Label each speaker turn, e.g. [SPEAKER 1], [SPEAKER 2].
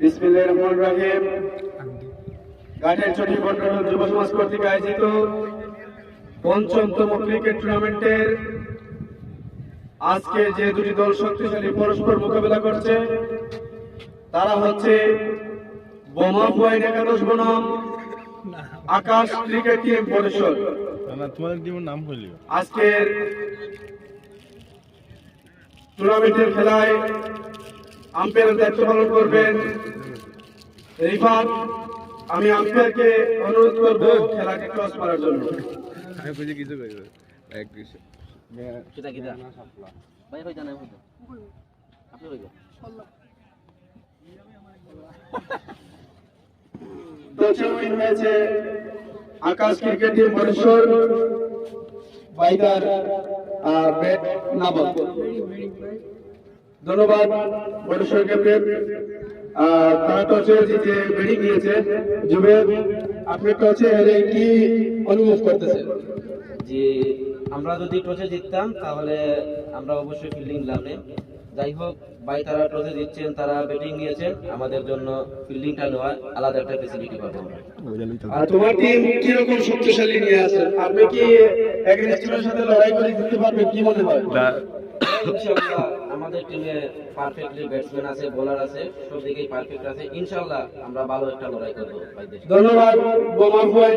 [SPEAKER 1] বিসমিল্লাহির রহমানির রহিম। ঘাটের চটি মন্ডল যুব সমাজ কর্তৃক আয়োজিত পঞ্চমতম ক্রিকেট টুর্নামেন্টের আজকে যে দুটি দল শক্তিশালী পরস্পর মোকাবেলা করছে তারা হচ্ছে বোমা পয়েন্ট একাদশ বনাম আকাশ ক্রিকেট টিম পরিষদ।
[SPEAKER 2] তোমাদের টিমের নাম হইল
[SPEAKER 1] আজকের টুর্নামেন্টের খেলায় আম্পায়ারের দায়িত্ব পালন করবেন রিফাত। আমি আম্পায়ারকে অনুরোধ করব খেলাকে ক্রস করার জন্য। হয়েছে আকাশ ক্রিকেট টিম পরিষদ বাইদার ব্যাট নাবল। ধন্যবাদ পরিষদ ক্যাপ্টেন। তারা টসে জিতে ব্যাটিং নিয়েছে। জুবেদ, আপনি টসে হেরে কি অনুভব করতেছেন?
[SPEAKER 3] যে আমরা যদি টসে জিততাম তাহলে আমরা অবশ্যই ফিল্ডিং লাভে। যাই হোক, ভাই তারা টসে জিতছেন, তারা ব্যাটিং নিয়েছেন, আমাদের জন্য ফিল্ডিংটা নেওয়া আলাদা একটা ফেসিলিটি পাবো আমরা।
[SPEAKER 1] আর তোমার টিম কিরকম শক্তিশালী নিয়ে আছে? আপনি কি এগেইনস্ট টিমের সাথে লড়াই করে জিততে পারবেন কি মনে হয়?
[SPEAKER 3] ইনশাআল্লাহ আমাদের টিমে পারফেক্টলি ব্যাটসম্যান আছে, বোলার আছে, সব দিকেই পারফেক্ট আছে। ইনশাআল্লাহ আমরা ভালো একটা লড়াই করব ভাইদের।
[SPEAKER 1] ধন্যবাদ বোমা